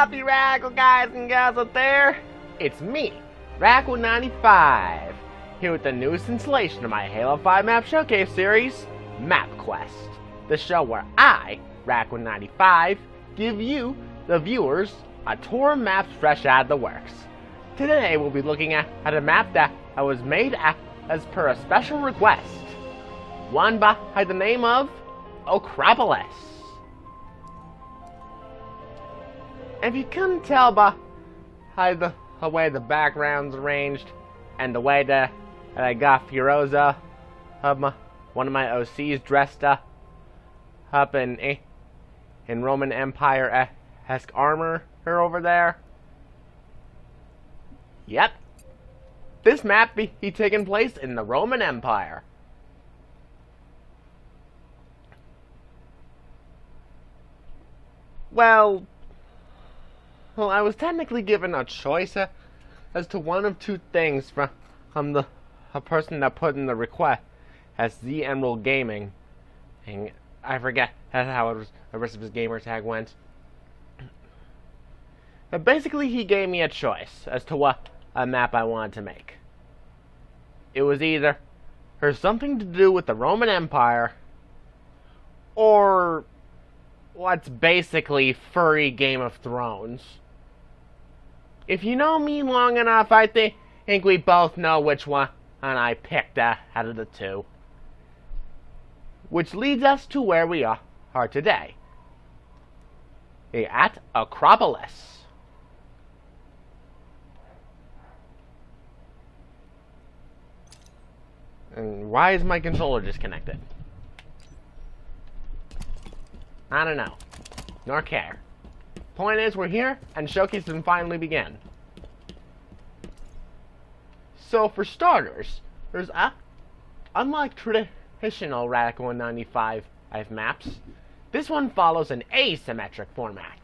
up, you radical guys and gals out there? It's me, Radical95, here with the newest installation of my Halo 5 map showcase series, MapQuest, the show where I, Radical95, give you, the viewers, a tour of maps fresh out of the works. Today we'll be looking at a map that was made as per a special request, one by the name of Acropolis. If you couldn't tell by the way the background's arranged and the way that I got Furiosa, one of my OCs dressed up in Roman Empire-esque armor over there. Yep, this map be taking place in the Roman Empire. Well, I was technically given a choice as to one of two things from the person that put in the request as the Emerald Gaming, and I forget how the rest of his gamer tag went. But basically, he gave me a choice as to what a map I wanted to make. It was either something to do with the Roman Empire, or what's basically furry Game of Thrones. If you know me long enough, I think we both know which one I picked out of the two. Which leads us to where we are today. At Acropolis. And why is my controller disconnected? I don't know. Nor care. Point is, we're here, and showcase can finally begin. So, for starters, unlike traditional Radical 95 maps, this one follows an asymmetric format,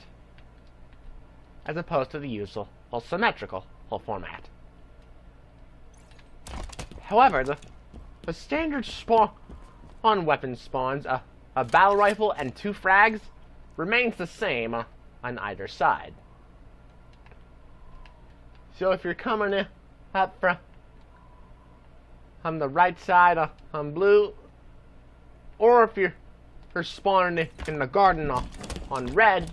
as opposed to the usual symmetrical format. However, the standard spawn weapon spawns, a battle rifle and 2 frags, remains the same on either side. So if you're coming up from the right side on blue, or if you're spawning in the garden on red,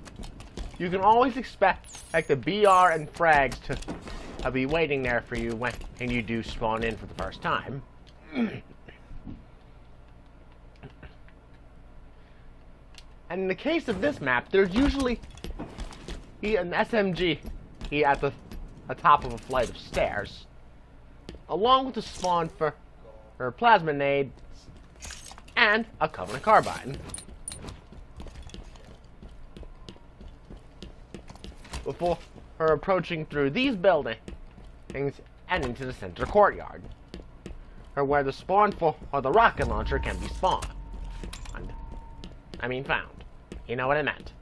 you can always expect the BR and frags to be waiting there for you when you do spawn in for the first time. And in the case of this map, there's usually an SMG at the top of a flight of stairs, along with a spawn for plasma nades and a Covenant carbine. Before approaching through these buildings and into the center courtyard, or where the spawn for the rocket launcher can be spawned. I mean found. You know what I meant.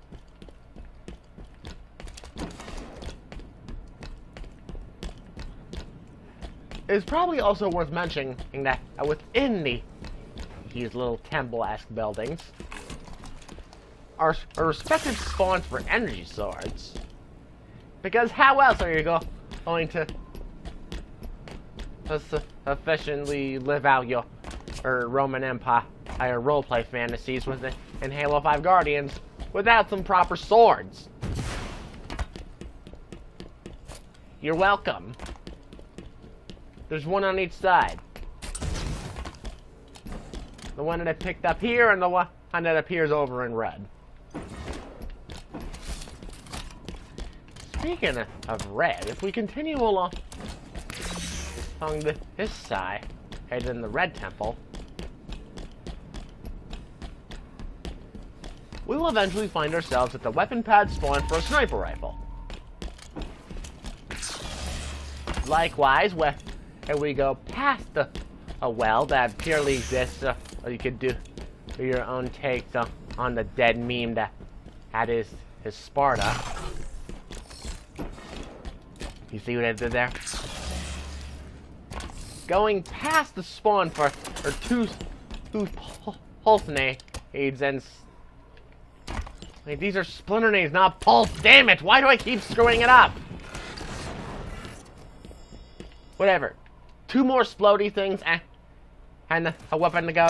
It's probably also worth mentioning that within these little temple-esque buildings are respective spawns for energy swords. Because how else are you going to efficiently live out your Roman Empire roleplay fantasies in Halo 5 Guardians without some proper swords? You're welcome. There's one on each side. The one that I picked up here and the one that appears over in red. Speaking of red, if we continue along this side, headed in the red temple, we will eventually find ourselves at the weapon pad spawn for a sniper rifle. Likewise, where we go past a well that purely exists, you could do your own takes on the dead meme that is Sparta. You see what I did there? Going past the spawn for two pulse nades and Wait, these are splinter nades, not pulse. Damn it! Why do I keep screwing it up? Whatever. 2 more splody things, and a weapon to go.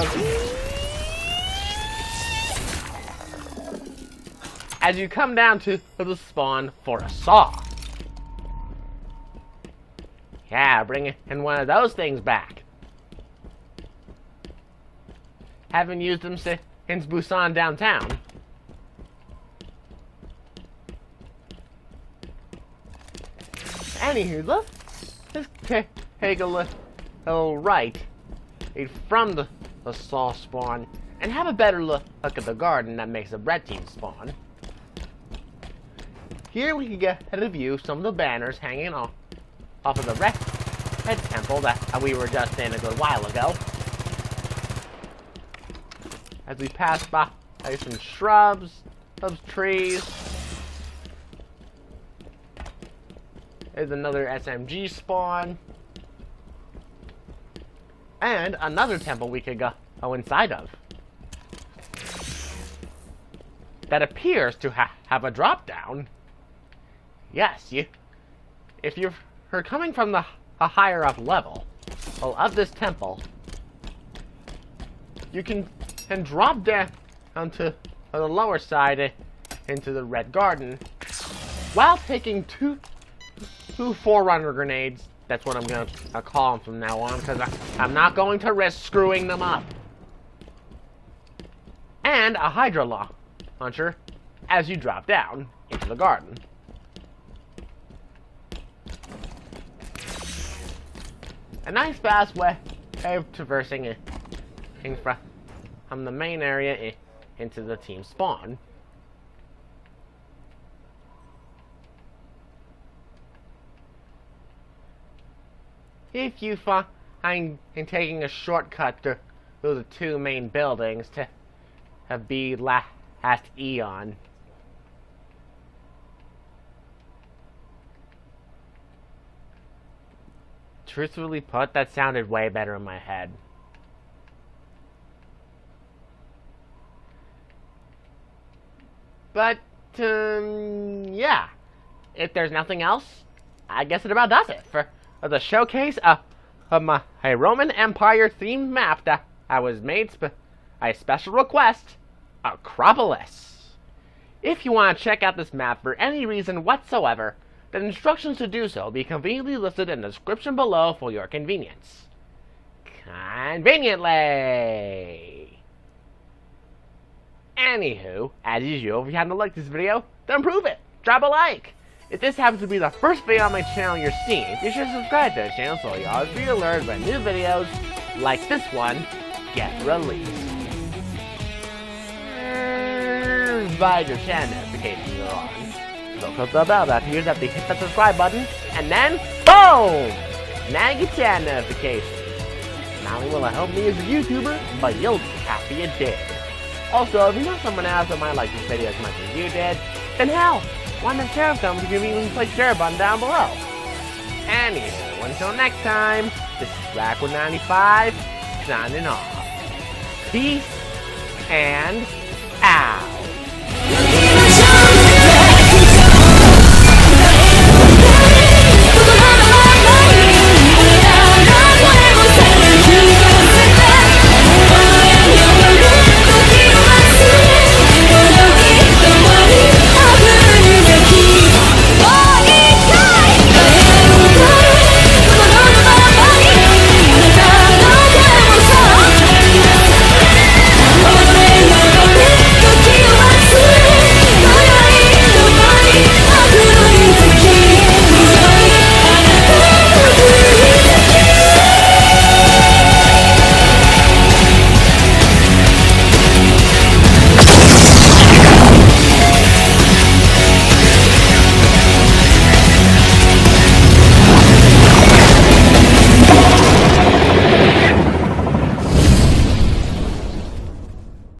As you come down to the spawn for a saw. Yeah, bring in one of those things back. Haven't used them since Busan downtown. Anywho, let's take a little right from the saw spawn and have a better look at the garden that makes the red team spawn. Here we can get a view of some of the banners hanging off of the red temple that we were just in a good while ago. As we pass by some shrubs, some trees. There's another SMG spawn. And another temple we could go inside of. That appears to have a drop down. Yes, if you're coming from a higher up level of this temple, you can drop down onto the lower side into the red garden while taking two Forerunner grenades. That's what I'm going to call them from now on, because I'm not going to risk screwing them up. And a Hydra launcher as you drop down into the garden. A nice fast way of traversing from the main area into the team spawn. If you find taking a shortcut through the 2 main buildings to be last eon. Truthfully put, that sounded way better in my head. But, yeah. If there's nothing else, I guess it about does it for the showcase of my Roman Empire themed map that I was made a special request, Acropolis. If you want to check out this map for any reason whatsoever, the instructions to do so will be conveniently listed in the description below for your convenience. Conveniently! Anywho, as usual, if you haven't liked this video, then prove it! Drop a like! If this happens to be the first video on my channel you're seeing, be sure to subscribe to the channel so you'll always be alerted when new videos, like this one, get released. Provide your channel notifications you're on. So click the bell that appears after you hit the subscribe button, and then, boom! Now you get channel notifications. Not only will it help me as a YouTuber, but you'll be happy you did. Also, if you know someone else that might like this video as much as you did, then hell, why not share with them? You can even click share button down below. Anywho, until next time, this is Rack195, signing off. Peace and out.